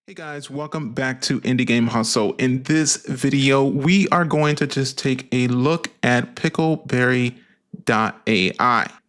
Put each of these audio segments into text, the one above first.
Hey guys, welcome back to Indie Game Hustle. In this video, we are going to just take a look at Pickleberry.ai.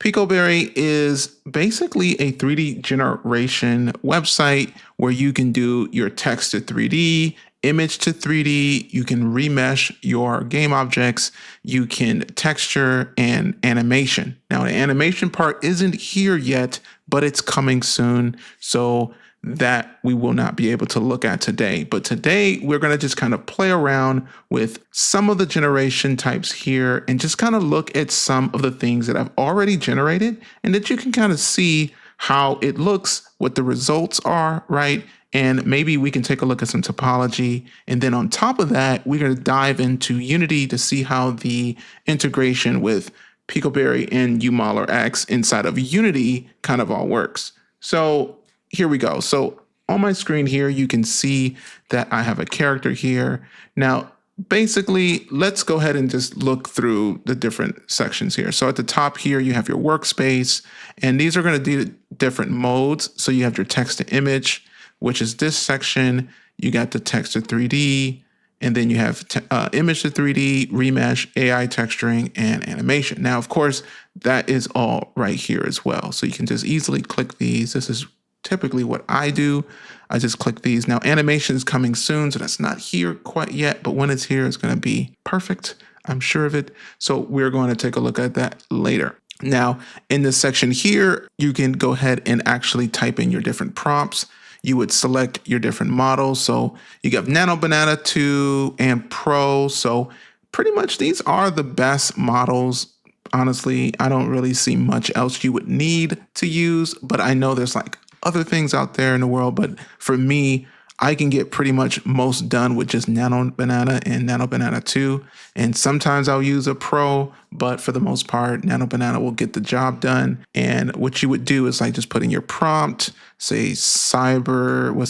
Pickleberry is basically a 3D generation website where you can do your text to 3D, image to 3D, you can remesh your game objects, you can texture and animation. Now, the animation part isn't here yet, but it's coming soon. So that we will not be able to look at today. But today we're going to just kind of play around with some of the generation types here and just kind of look at some of the things that I've already generated and that you can kind of see how it looks, what the results are, right? And maybe we can take a look at some topology. And then on top of that, we're going to dive into Unity to see how the integration with PicoBerry and UModeler X inside of Unity kind of all works. So here we go. So on my screen here, you can see that I have a character here. Now, basically, let's go ahead and just look through the different sections here. So at the top here, you have your workspace, and these are going to do different modes. So you have your text to image, which is this section. You got the text to 3D, and then you have image to 3D, remesh, AI texturing, and animation. Now, of course, that is all right here as well. So you can just easily click these. This is typically what I do. I just click these. Now animation is coming soon, so that's not here quite yet, but when it's here, it's going to be perfect. I'm sure of it. So we're going to take a look at that later. Now in this section here, you can go ahead and actually type in your different prompts. You would select your different models. So you got Nano Banana 2 and Pro. So pretty much these are the best models. Honestly, I don't really see much else you would need to use, but I know there's like other things out there in the world, but for me, I can get pretty much most done with just Nano Banana and Nano Banana 2. And sometimes I'll use a Pro, but for the most part, Nano Banana will get the job done. And what you would do is like just put in your prompt, say Cyberpunk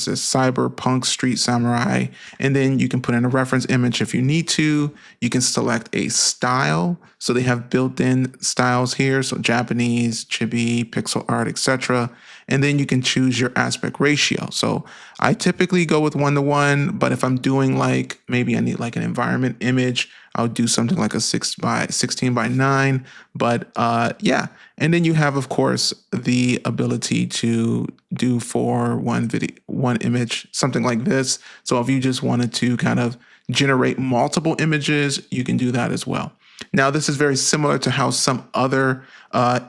Street Samurai, and then you can put in a reference image if you need to. You can select a style. So they have built-in styles here. So Japanese, chibi, pixel art, etc. And then you can choose your aspect ratio. So I typically go with 1:1, but if I'm doing like, maybe I need like an environment image, I'll do something like a 16:9. But yeah. And then you have, of course, the ability to do for one image, something like this. So if you just wanted to kind of generate multiple images, you can do that as well. Now, this is very similar to how some other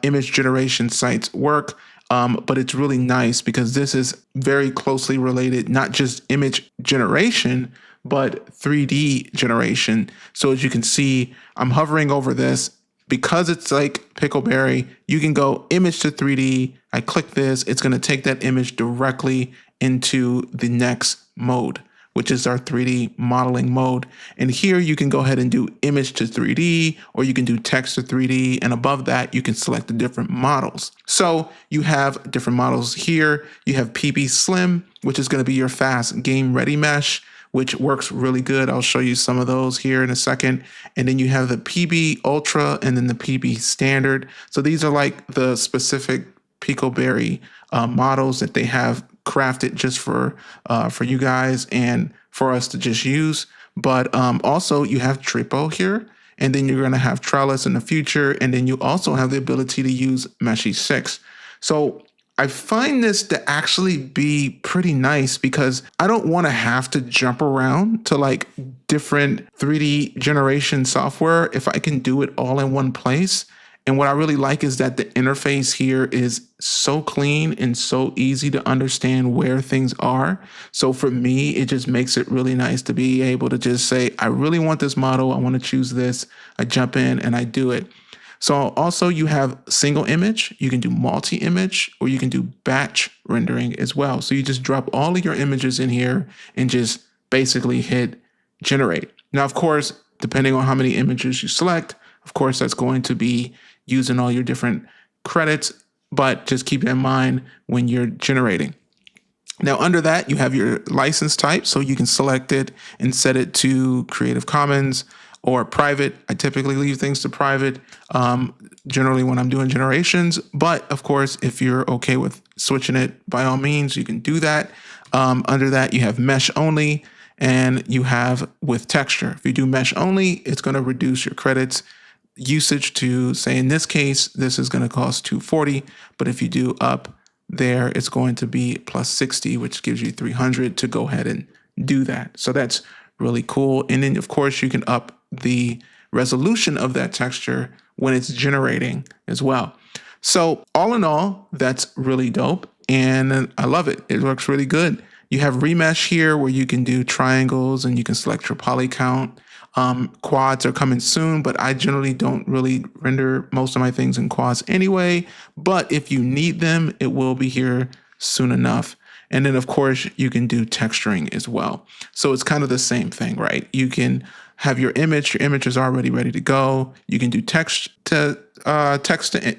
image generation sites work. But it's really nice because this is very closely related, not just image generation, but 3D generation. So as you can see, I'm hovering over this. Because it's like Pickleberry, you can go image to 3D. I click this, it's going to take that image directly into the next mode, which is our 3D modeling mode. And here you can go ahead and do image to 3D, or you can do text to 3D. And above that, you can select the different models. So you have different models here. You have PB Slim, which is going to be your fast game ready mesh, which works really good. I'll show you some of those here in a second. And then you have the PB Ultra and then the PB Standard. So these are like the specific Pickleberry models that they have crafted just for you guys and for us to just use. But also you have Tripo here, and then you're going to have Trellis in the future. And then you also have the ability to use Meshy 6. So I find this to actually be pretty nice because I don't want to have to jump around to like different 3D generation software if I can do it all in one place. And what I really like is that the interface here is so clean and so easy to understand where things are. So for me, it just makes it really nice to be able to just say, I really want this model. I want to choose this. I jump in and I do it. So also you have single image, you can do multi-image, or you can do batch rendering as well. So you just drop all of your images in here and just basically hit generate. Now, of course, depending on how many images you select, of course, that's going to be using all your different credits, but just keep in mind when you're generating. Now, under that, you have your license type, so you can select it and set it to Creative Commons or private. I typically leave things to private, generally when I'm doing generations. But of course, if you're okay with switching it, by all means, you can do that. Under that, you have mesh only, and you have with texture. If you do mesh only, it's going to reduce your credits usage to, say in this case, this is going to cost 240, but if you do up there, it's going to be plus 60, which gives you 300 to go ahead and do that. So that's really cool. And then of course you can up the resolution of that texture when it's generating as well. So all in all, that's really dope. And I love it. It works really good. You have remesh here where you can do triangles and you can select your poly count. Quads are coming soon, but I generally don't really render most of my things in quads anyway. But if you need them, it will be here soon enough. And then of course you can do texturing as well. So it's kind of the same thing, right? You can have your image is already ready to go. You can do text to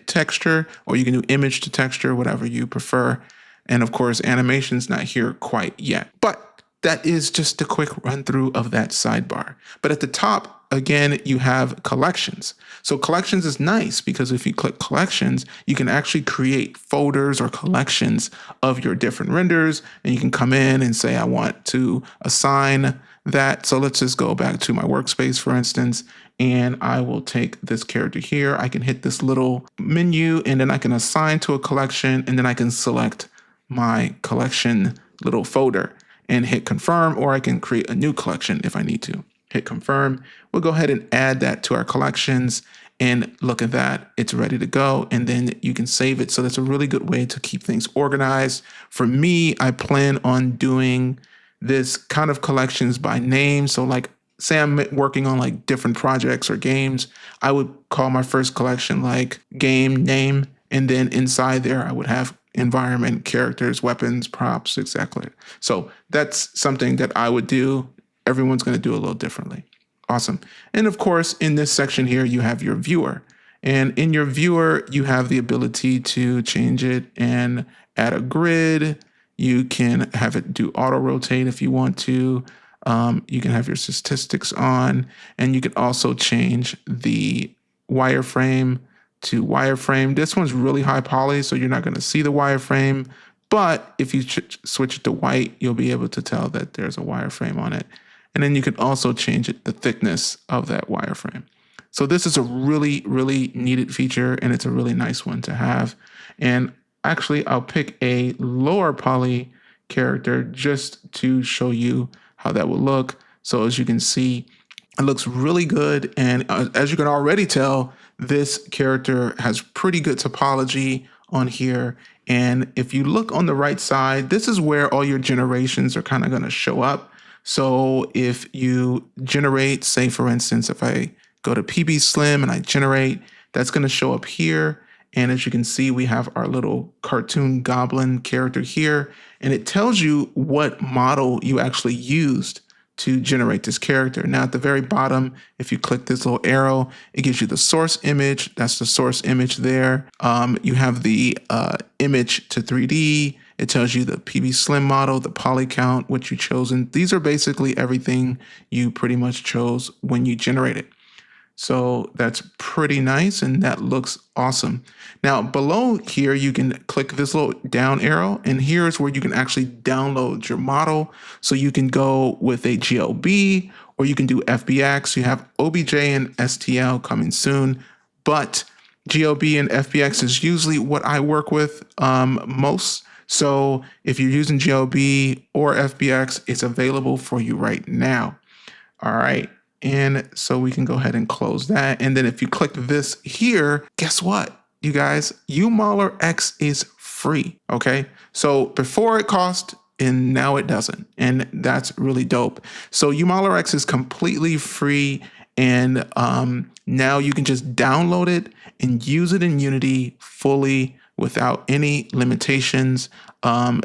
texture, or you can do image to texture, whatever you prefer. And of course, animation's not here quite yet, but that is just a quick run through of that sidebar. But at the top, again, you have collections. So collections is nice because if you click collections, you can actually create folders or collections of your different renders. And you can come in and say, I want to assign that. So let's just go back to my workspace, for instance, and I will take this character here. I can hit this little menu and then I can assign to a collection, and then I can select my collection little folder and hit confirm, or I can create a new collection if I need to. Hit confirm. We'll go ahead and add that to our collections, and look at that. It's ready to go, and then you can save it. So that's a really good way to keep things organized. For me, I plan on doing this kind of collections by name. So like, say I'm working on like different projects or games, I would call my first collection like game name, and then inside there I would have environment, characters, weapons, props, exactly. So that's something that I would do. Everyone's going to do a little differently. Awesome. And of course, in this section here, you have your viewer. And in your viewer, you have the ability to change it and add a grid. You can have it do auto rotate if you want to. You can have your statistics on, and you can also change the wireframe to wireframe. This one's really high poly, so you're not going to see the wireframe. But if you switch it to white, you'll be able to tell that there's a wireframe on it. And then you can also change it, the thickness of that wireframe. So this is a really, really needed feature, and it's a really nice one to have. And actually, I'll pick a lower poly character just to show you how that will look. So as you can see, it looks really good. And as you can already tell, this character has pretty good topology on here. And if you look on the right side, this is where all your generations are kind of going to show up. So if you generate, say for instance, if I go to PB Slim and I generate, that's going to show up here. And as you can see, we have our little cartoon goblin character here, and it tells you what model you actually used to generate this character. Now at the very bottom, if you click this little arrow, it gives you the source image. That's the source image there. You have the image to 3D. It tells you the PB Slim model, the poly count, what you chosen. These are basically everything you pretty much chose when you generate it. So that's pretty nice, and that looks awesome. Now below here, you can click this little down arrow, and here's where you can actually download your model. So you can go with a GLB, or you can do FBX. You have OBJ and STL coming soon, but GLB and FBX is usually what I work with most. So if you're using GLB or FBX, it's available for you right now. All right. And so we can go ahead and close that. And then if you click this here, guess what, you guys? UModeler X is free, okay? So before it cost, and now it doesn't. And that's really dope. So UModeler X is completely free. And now you can just download it and use it in Unity fully without any limitations.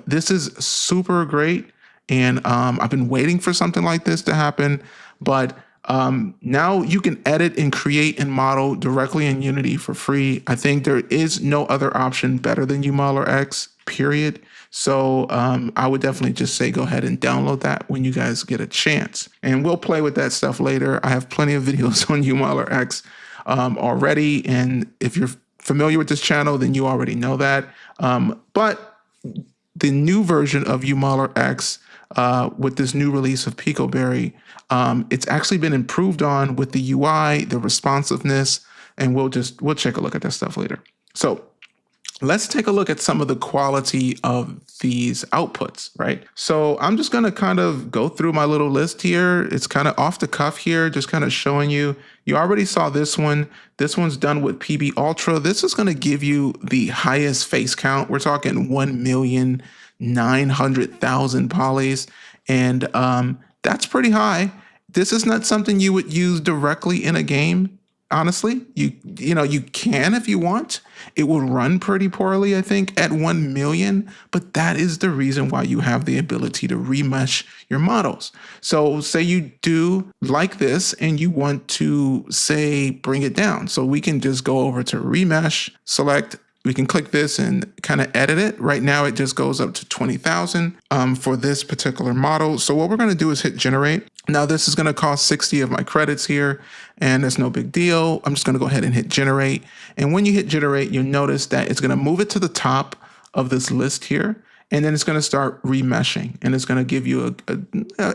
This is super great. And I've been waiting for something like this to happen, but now you can edit and create and model directly in Unity for free. I think there is no other option better than UModeler X, period. So I would definitely just say go ahead and download that when you guys get a chance. And we'll play with that stuff later. I have plenty of videos on UModeler X already. And if you're familiar with this channel, then you already know that. But the new version of UModeler X, with this new release of PicoBerry, it's actually been improved on with the UI, the responsiveness, and we'll take a look at that stuff later. So let's take a look at some of the quality of these outputs, right? So I'm just gonna kind of go through my little list here. It's kind of off the cuff here, just kind of showing you. You already saw this one. This one's done with PB Ultra. This is gonna give you the highest face count. We're talking 1,900,000 polys. And that's pretty high. This is not something you would use directly in a game. Honestly, you can if you want. It will run pretty poorly, I think, at 1 million, but that is the reason why you have the ability to remesh your models. So say you do like this and you want to, say, bring it down. So we can just go over to remesh, select, we can click this and kind of edit it. Right now, it just goes up to 20,000 for this particular model. So what we're going to do is hit generate. Now this is going to cost 60 of my credits here, and it's no big deal. I'm just going to go ahead and hit generate. And when you hit generate, you'll notice that it's going to move it to the top of this list here, and then it's going to start remeshing, and it's going to give you a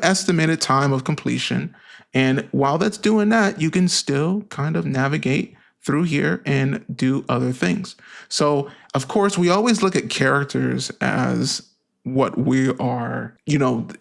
estimated time of completion. And while that's doing that, you can still kind of navigate through here and do other things. So of course, we always look at characters as what we are,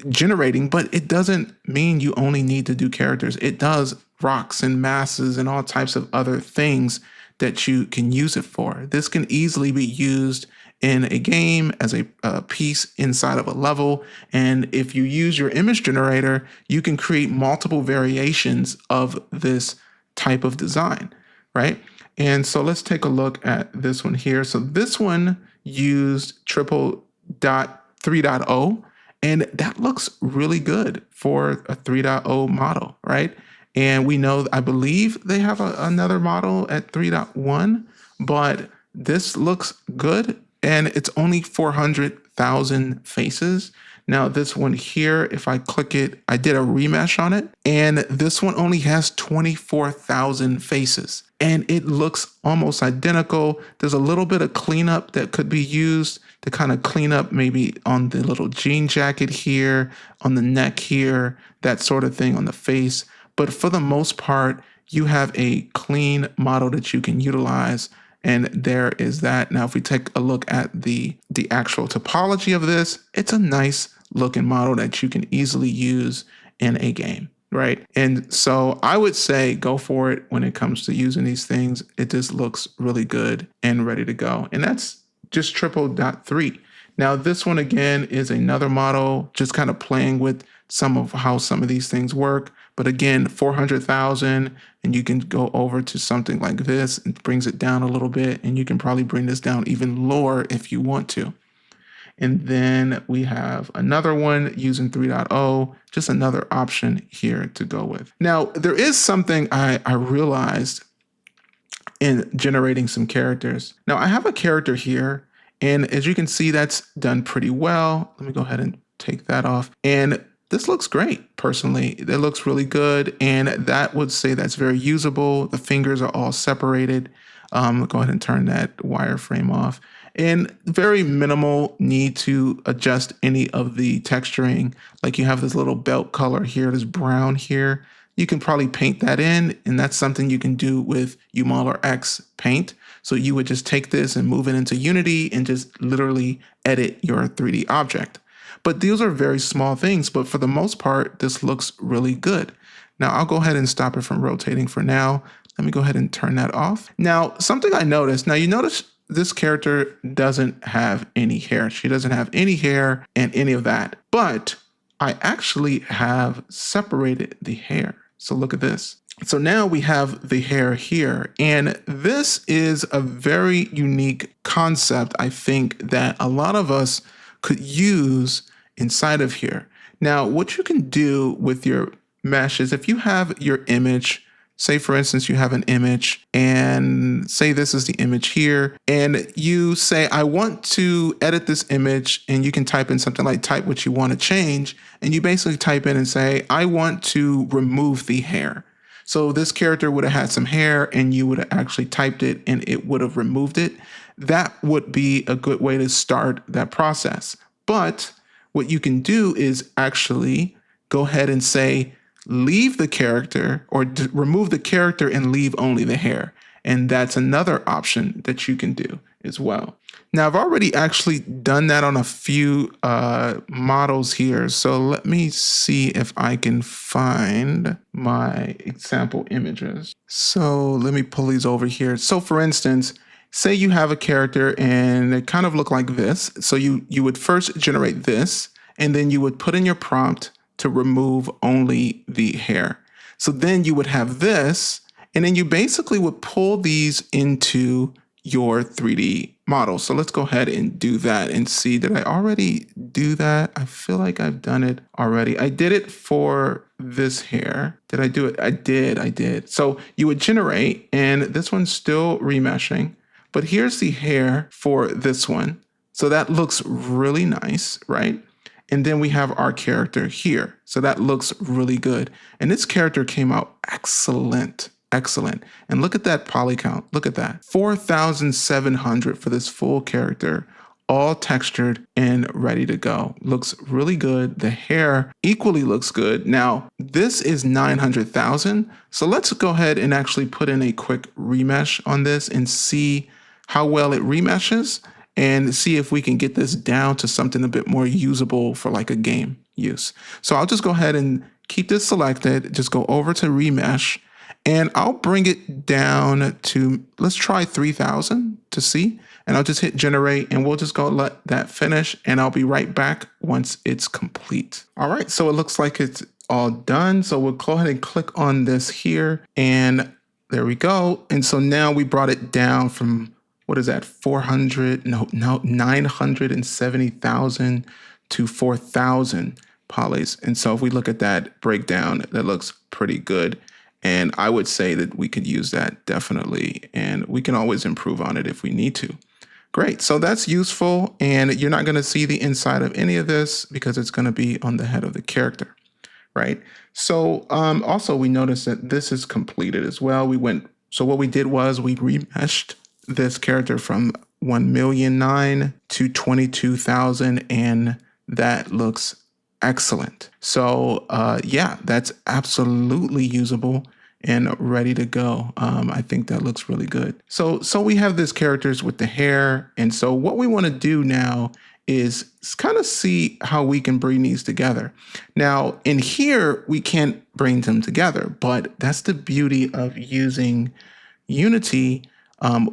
generating, but it doesn't mean you only need to do characters. It does rocks and masses and all types of other things that you can use it for. This can easily be used in a game as a piece inside of a level. And if you use your image generator, you can create multiple variations of this type of design, right? And so let's take a look at this one here. So this one used triple dot 3.0, and that looks really good for a 3.0 model, right? And we know, I believe they have another model at 3.1, but this looks good, and it's only 400,000 faces. Now this one here, if I click it, I did a remesh on it, and this one only has 24,000 faces, and it looks almost identical. There's a little bit of cleanup that could be used to kind of clean up maybe on the little jean jacket here, on the neck here, that sort of thing on the face. But for the most part, you have a clean model that you can utilize. And there is that. Now, if we take a look at the actual topology of this, it's a nice looking model that you can easily use in a game, right? And so I would say go for it when it comes to using these things. It just looks really good and ready to go. And that's just triple dot 3. Now, this one again is another model, just kind of playing with some of how some of these things work. But again, 400,000, and you can go over to something like this and brings it down a little bit, and you can probably bring this down even lower if you want to. And then we have another one using 3.0, just another option here to go with. Now, there is something I realized in generating some characters. Now, I have a character here, and as you can see, that's done pretty well. Let me go ahead and take that off. And this looks great, personally. It looks really good, and that would say that's very usable. The fingers are all separated. Go ahead and turn that wireframe off. And very minimal need to adjust any of the texturing. Like you have this little belt color here, this brown here. You can probably paint that in, and that's something you can do with UModeler X Paint. So you would just take this and move it into Unity and just literally edit your 3D object. But these are very small things, but for the most part, this looks really good. Now I'll go ahead and stop it from rotating for now. Let me go ahead and turn that off. Now, something I noticed, now you notice this character doesn't have any hair. She doesn't have any hair and any of that, but I actually have separated the hair. So look at this. So now we have the hair here, and this is a very unique concept, I think, that a lot of us could use inside of here. Now, what you can do with your mesh is if you have your image, say for instance, you have an image and say this is the image here, and you say, I want to edit this image, and you can type in something like type what you want to change. And you basically type in and say, I want to remove the hair. So this character would have had some hair, and you would have actually typed it and it would have removed it. That would be a good way to start that process. But what you can do is actually go ahead and say, leave the character or remove the character and leave only the hair. And that's another option that you can do as well. Now, I've already actually done that on a few models here. So let me see if I can find my example images. So let me pull these over here. So for instance, say you have a character and it kind of look like this. So you would first generate this, and then you would put in your prompt to remove only the hair. So then you would have this, and then you basically would pull these into your 3D model. So let's go ahead and do that and see, did I already do that? I feel like I've done it already. I did it for this hair. Did I do it? I did. So you would generate, and this one's still remeshing, but here's the hair for this one. So that looks really nice, right? And then we have our character here. So that looks really good. And this character came out excellent. And look at that poly count. Look at that. 4,700 for this full character, all textured and ready to go. Looks really good. The hair equally looks good. Now, this is 900,000. So let's go ahead and actually put in a quick remesh on this and see how well it remeshes, and see if we can get this down to something a bit more usable for like a game use. So I'll just go ahead and keep this selected, just go over to remesh, and I'll bring it down to, let's try 3,000 to see, and I'll just hit generate, and we'll just go let that finish, and I'll be right back once it's complete. All right, so it looks like it's all done. So we'll go ahead and click on this here, and there we go. And so now we brought it down from, what is that, 970,000 to 4,000 polys. And so if we look at that breakdown, that looks pretty good. And I would say that we could use that definitely, and we can always improve on it if we need to. Great, so that's useful, and you're not gonna see the inside of any of this because it's gonna be on the head of the character, right? So also we noticed that this is completed as well. So what we did was we remeshed this character from 1,000,009 to 22,000, and that looks excellent. So yeah, that's absolutely usable and ready to go. I think that looks really good. So we have these characters with the hair, and so what we want to do now is kind of see how we can bring these together. Now in here we can't bring them together, but that's the beauty of using Unity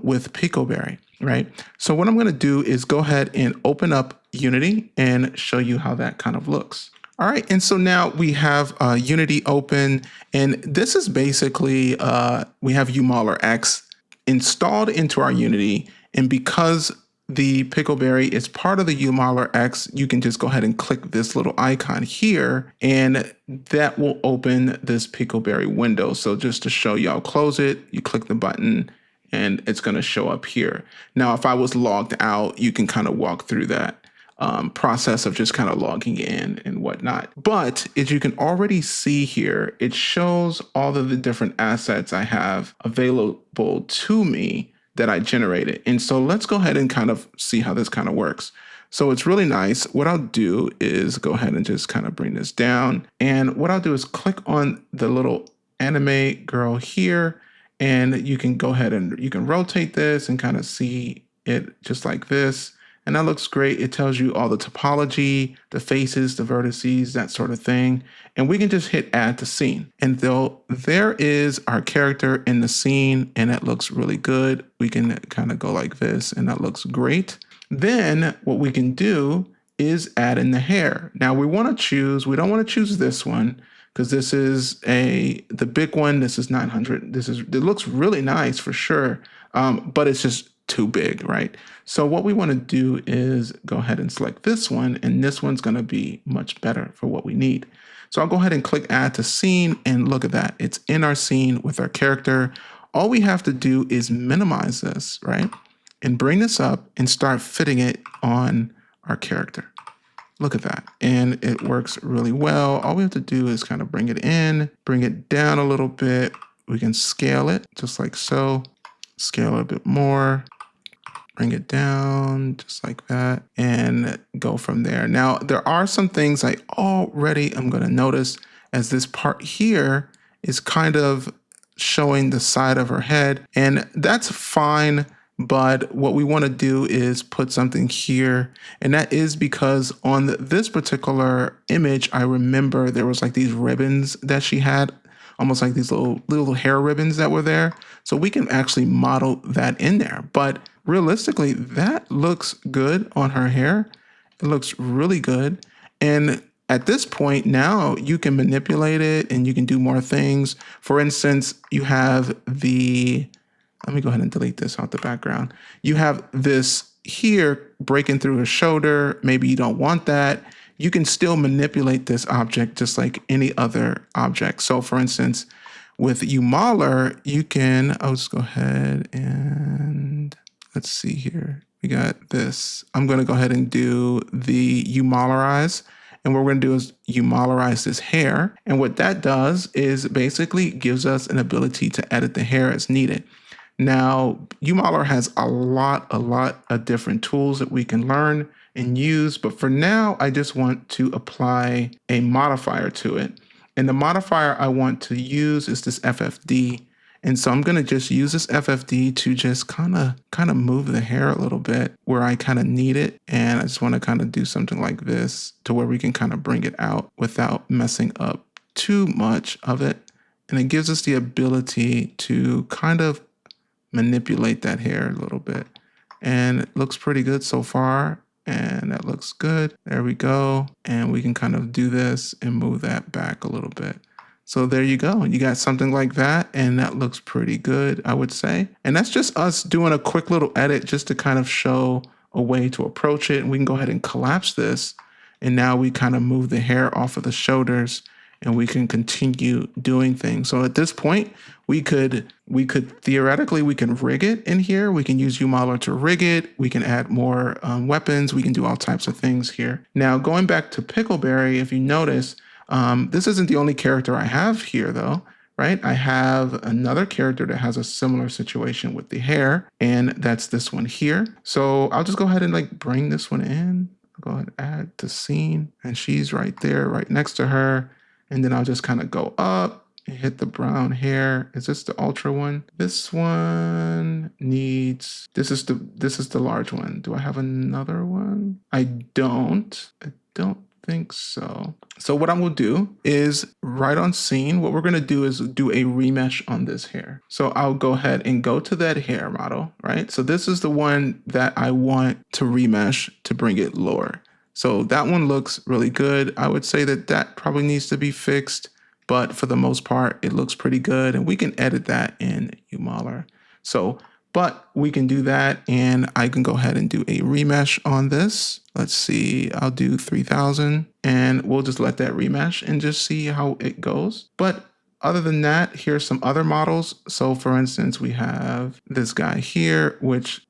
with Pickleberry, right? So what I'm going to do is go ahead and open up Unity and show you how that kind of looks. All right, and so now we have Unity open, and this is basically, we have UModeler X installed into our Unity, and because the Pickleberry is part of the UModeler X, you can just go ahead and click this little icon here, and that will open this Pickleberry window. So just to show you, I'll close it, you click the button, and it's going to show up here. Now, if I was logged out, you can kind of walk through that process of just kind of logging in and whatnot. But as you can already see here, it shows all of the different assets I have available to me that I generated. And so let's go ahead and kind of see how this kind of works. So it's really nice. What I'll do is go ahead and just kind of bring this down. And what I'll do is click on the little anime girl here, and you can go ahead and you can rotate this and kind of see it just like this. And that looks great. It tells you all the topology, the faces, the vertices, that sort of thing. And we can just hit add to scene. And there is our character in the scene, and it looks really good. We can kind of go like this, and that looks great. Then what we can do is add in the hair. Now we don't want to choose this one, because this is the big one. This is 900. It looks really nice for sure, but it's just too big, right? So what we want to do is go ahead and select this one, and this one's going to be much better for what we need. So I'll go ahead and click add to scene, and look at that. It's in our scene with our character. All we have to do is minimize this, right? And bring this up and start fitting it on our character. Look at that. And it works really well. All we have to do is kind of bring it in, bring it down a little bit. We can scale it just like so, scale it a bit more. bring it down just like that and go from there. Now, there are some things I already am going to notice as this part here is kind of showing the side of her head, and that's fine. But what we want to do is put something here, and that is because on this particular image, I remember there was like these ribbons that she had, almost like these little hair ribbons that were there. So we can actually model that in there. But realistically, that looks good on her hair. It looks really good. And at this point now you can manipulate it and you can do more things. For instance, you have let me go ahead and delete this out the background. You have this here breaking through her shoulder. Maybe you don't want that. You can still manipulate this object just like any other object. So for instance, with UModeler, you can, I'll just go ahead and let's see here. We got this. I'm going to go ahead and do the UModelize. And what we're going to do is UModelize this hair. And what that does is basically gives us an ability to edit the hair as needed. Now, UModeler has a lot of different tools that we can learn and use, but for now, I just want to apply a modifier to it. And the modifier I want to use is this FFD. And so I'm going to just use this FFD to just kind of move the hair a little bit where I kind of need it. And I just want to kind of do something like this to where we can kind of bring it out without messing up too much of it. And it gives us the ability to kind of manipulate that hair a little bit, and it looks pretty good so far, and that looks good. There we go. And we can kind of do this and move that back a little bit. So there you go. You got something like that, and that looks pretty good, I would say. And that's just us doing a quick little edit just to kind of show a way to approach it. And we can go ahead and collapse this, and now we kind of move the hair off of the shoulders and we can continue doing things. So at this point, we could theoretically, we can rig it in here. We can use UModeler to rig it. We can add more weapons. We can do all types of things here. Now, going back to Pickleberry, if you notice, this isn't the only character I have here though, right? I have another character that has a similar situation with the hair, and that's this one here. So I'll just go ahead and like bring this one in. I'll go ahead and add to scene, and she's right there, right next to her. And then I'll just kind of go up and hit the brown hair. Is this the ultra one? This one needs, this is the large one. Do I have another one? I don't think so. So what I'm gonna do is right on scene, what we're gonna do is do a remesh on this hair. So I'll go ahead and go to that hair model, right? So this is the one that I want to remesh to bring it lower. So that one looks really good. I would say that that probably needs to be fixed, but for the most part, it looks pretty good, and we can edit that in UModeler. So, but we can do that, and I can go ahead and do a remesh on this. Let's see, I'll do 3000, and we'll just let that remesh and just see how it goes. But other than that, here's some other models. So for instance, we have this guy here, which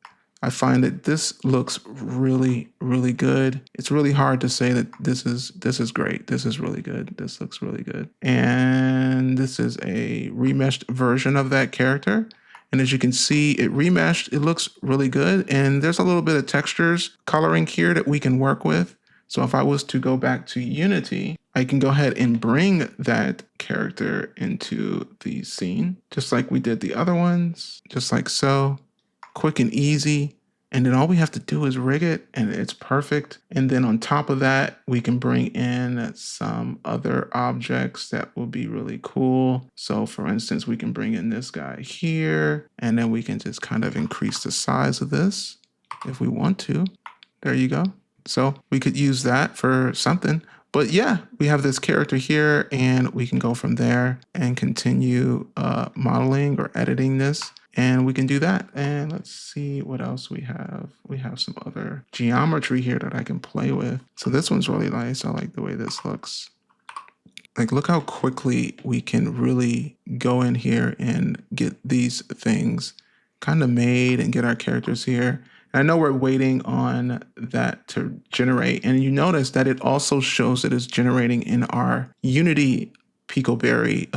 I find that this looks really, really good. It's really hard to say that this is great. This is really good. This looks really good. And this is a remeshed version of that character. And as you can see, it remeshed. It looks really good. And there's a little bit of textures, coloring here that we can work with. So if I was to go back to Unity, I can go ahead and bring that character into the scene, just like we did the other ones, just like so. Quick and easy. And then all we have to do is rig it, and it's perfect. And then on top of that, we can bring in some other objects that will be really cool. So for instance, we can bring in this guy here, and then we can just kind of increase the size of this if we want to. There you go. So we could use that for something. But yeah, we have this character here, and we can go from there and continue modeling or editing this. And we can do that. And let's see what else we have. We have some other geometry here that I can play with. So this one's really nice. I like the way this looks. Like, look how quickly we can really go in here and get these things kind of made and get our characters here. And I know we're waiting on that to generate. And you notice that it also shows that it's generating in our Unity PicoBerry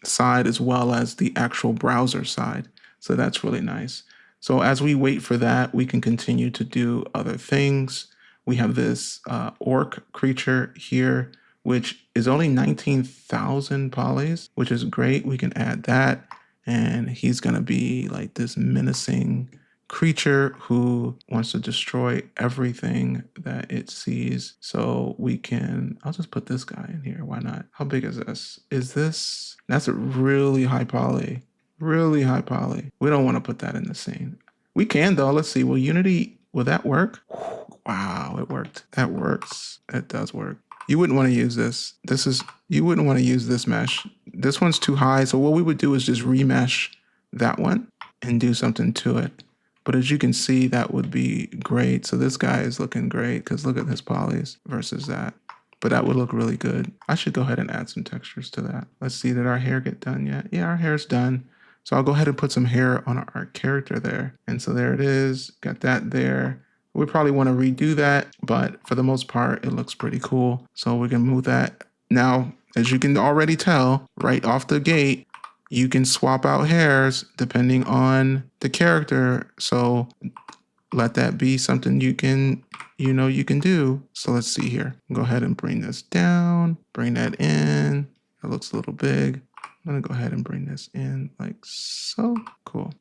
side as well as the actual browser side. So that's really nice. So as we wait for that, we can continue to do other things. We have this orc creature here, which is only 19,000 polys, which is great. We can add that. And he's going to be like this menacing creature who wants to destroy everything that it sees. So we can, I'll just put this guy in here. Why not? How big is this? That's a really high poly. Really high poly. We don't want to put that in the scene. We can though. Let's see. Will Unity, will that work? Wow, it worked. That works. It does work. You wouldn't want to use this. You wouldn't want to use this mesh. This one's too high. So what we would do is just remesh that one and do something to it. But as you can see, that would be great. So this guy is looking great because look at his polys versus that. But that would look really good. I should go ahead and add some textures to that. Let's see, did our hair get done yet? Yeah, our hair's done. So I'll go ahead and put some hair on our character there. And so there it is, got that there. We probably want to redo that, but for the most part, it looks pretty cool. So we can move that. Now, as you can already tell, right off the gate, you can swap out hairs depending on the character. So let that be something you can do. So let's see here. Go ahead and bring this down, bring that in. It looks a little big. I'm gonna go ahead and bring this in like so. Cool.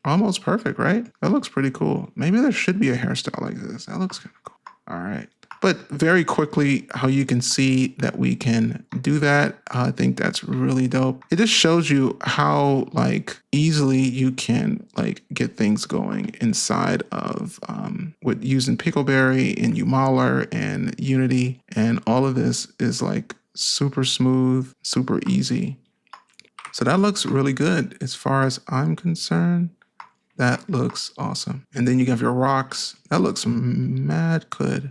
Almost perfect, right? That looks pretty cool. Maybe there should be a hairstyle like this. That looks kind of cool. All right. But very quickly, how you can see that we can do that. I think that's really dope. It just shows you how like easily you can like get things going inside of with using Pickleberry and UModeler and Unity. And all of this is like super smooth, super easy. So that looks really good as far as I'm concerned. That looks awesome. And then you have your rocks. That looks mad good.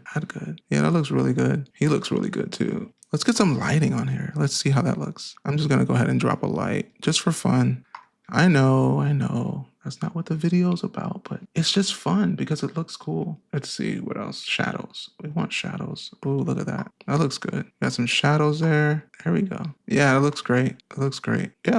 Yeah, that looks really good. He looks really good too. Let's get some lighting on here. Let's see how that looks. I'm just gonna go ahead and drop a light just for fun. I know. That's not what the video is about, but it's just fun because it looks cool. Let's see what else. Shadows. We want shadows. Ooh, look at that. That looks good. Got some shadows there. There we go. Yeah, it looks great. Yeah,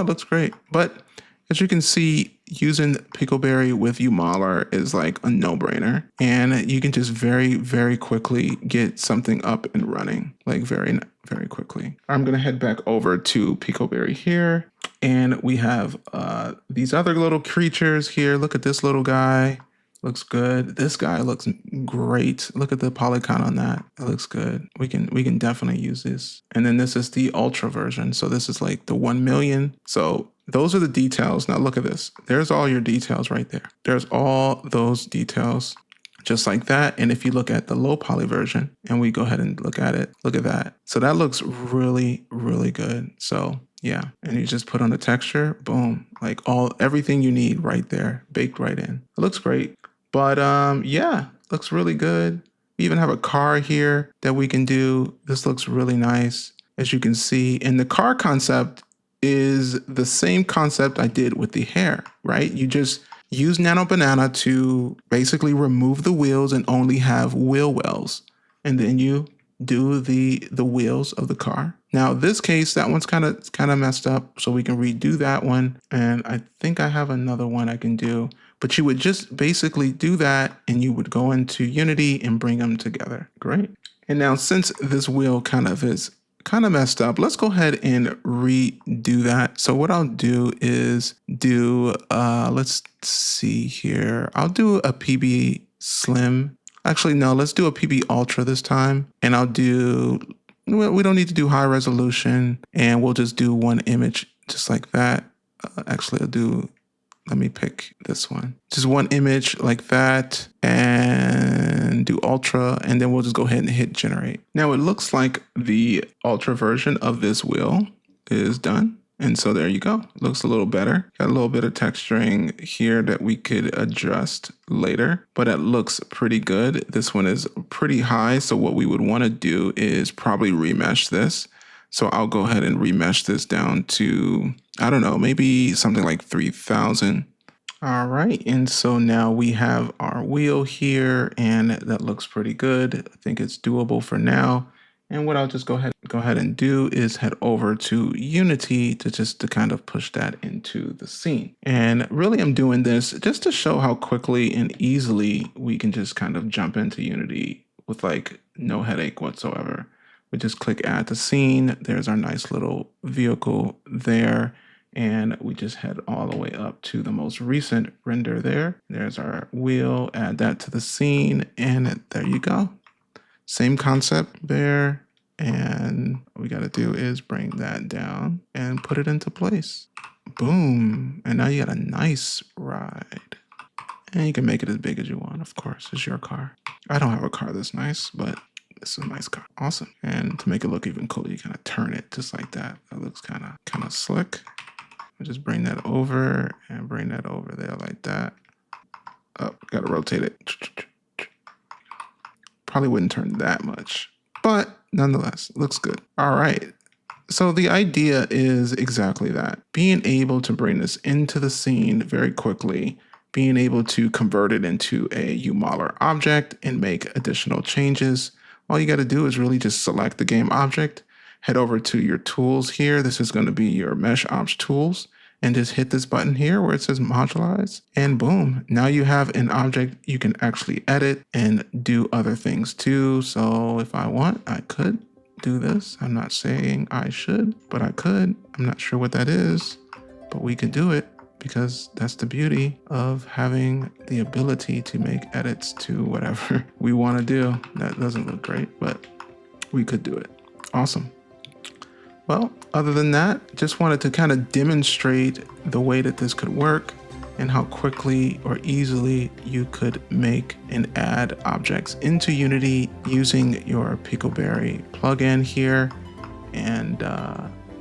it looks great. But as you can see, using Pickleberry with UModeler is like a no-brainer. And you can just very, very quickly get something up and running, like very, very quickly. I'm gonna head back over to Pickleberry here. And we have these other little creatures here. Look at this little guy. Looks good. This guy looks great. Look at the polygon on that. It looks good. We can definitely use this. And then this is the ultra version. So this is like the 1 million. So those are the details. Now look at this. There's all your details right there. There's all those details just like that. And if you look at the low poly version and we go ahead and look at it, look at that. So that looks really, really good. So yeah, and you just put on the texture, boom, like everything you need right there, baked right in. It looks great. But yeah, looks really good. We even have a car here that we can do. This looks really nice, as you can see. And the car concept is the same concept I did with the hair, right? You just use Nano Banana to basically remove the wheels and only have wheel wells. And then you do the wheels of the car. Now this case, that one's kind of messed up, so we can redo that one. And I think I have another one I can do, but you would just basically do that and you would go into Unity and bring them together. Great. And now since this wheel is messed up, let's go ahead and redo that. So what I'll do is let's see here. I'll do a PB Slim. Actually, no, let's do a PB Ultra this time. And we don't need to do high resolution, and we'll just do one image just like that. Let me pick this one. Just one image like that and do Ultra, and then we'll just go ahead and hit generate. Now it looks like the Ultra version of this wheel is done. And so there you go. Looks a little better. Got a little bit of texturing here that we could adjust later, but it looks pretty good. This one is pretty high. So what we would want to do is probably remesh this. So I'll go ahead and remesh this down to, I don't know, maybe something like 3000. All right. And so now we have our wheel here and that looks pretty good. I think it's doable for now. And what I'll just go ahead and do is head over to Unity to kind of push that into the scene. And really I'm doing this just to show how quickly and easily we can just kind of jump into Unity with like no headache whatsoever. We just click add to scene. There's our nice little vehicle there. And we just head all the way up to the most recent render there. There's our wheel, add that to the scene, and there you go. Same concept there, and what we got to do is bring that down and put it into place. Boom, and now you got a nice ride. And you can make it as big as you want, of course, it's your car. I don't have a car this nice, but this is a nice car. Awesome. And to make it look even cooler, you kind of turn it just like that. That looks kind of slick. We'll just bring that over and bring that over there like that. Oh, got to rotate it. Probably wouldn't turn that much, but nonetheless, looks good. All right. So the idea is exactly that. Being able to bring this into the scene very quickly, being able to convert it into a UModeler object and make additional changes. All you got to do is really just select the game object, head over to your tools here. This is going to be your mesh ops tools. And just hit this button here where it says modularize, and boom, now you have an object you can actually edit and do other things too. So if I want, I could do this. I'm not saying I should, but I could. I'm not sure what that is, but we could do it because that's the beauty of having the ability to make edits to whatever we want to do. That doesn't look great, but we could do it. Awesome. Well, other than that, just wanted to kind of demonstrate the way that this could work and how quickly or easily you could make and add objects into Unity using your PicoBerry plugin here. And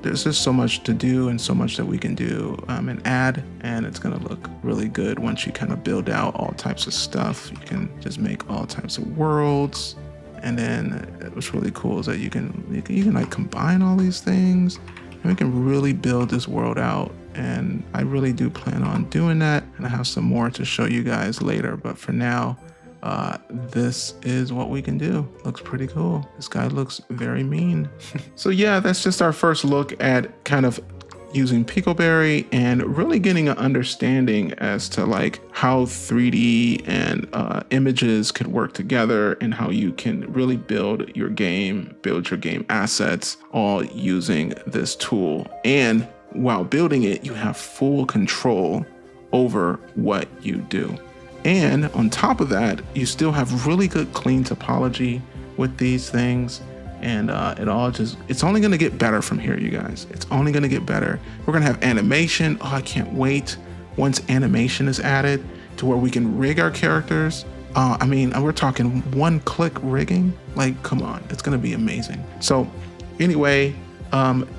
there's just so much to do and so much that we can do and add, and it's going to look really good once you kind of build out all types of stuff. You can just make all types of worlds. And then what's really cool is that you can like combine all these things, and we can really build this world out. And I really do plan on doing that. And I have some more to show you guys later. But for now, this is what we can do. Looks pretty cool. This guy looks very mean. So yeah, that's just our first look at kind of using PicoBerry and really getting an understanding as to like how 3D and images could work together and how you can really build your game assets all using this tool. And while building it, you have full control over what you do. And on top of that, you still have really good clean topology with these things. And it's only going to get better from here, you guys. It's only going to get better. We're going to have animation. Oh, I can't wait once animation is added to where we can rig our characters. I mean, we're talking one-click rigging. Like, come on, it's going to be amazing. So anyway,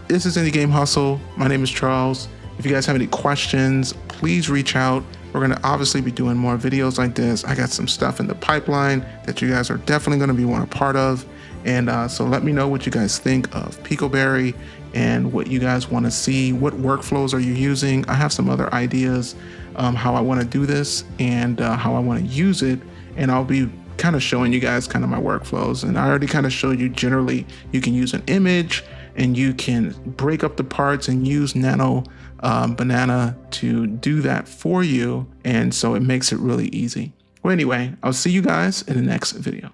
this is Indie Game Hustle. My name is Charles. If you guys have any questions, please reach out. We're going to obviously be doing more videos like this. I got some stuff in the pipeline that you guys are definitely going to be a part of. And so let me know what you guys think of PicoBerry and what you guys want to see. What workflows are you using? I have some other ideas how I want to do this and how I want to use it. And I'll be kind of showing you guys kind of my workflows. And I already kind of showed you generally you can use an image and you can break up the parts and use Nano Banana to do that for you. And so it makes it really easy. Well, anyway, I'll see you guys in the next video.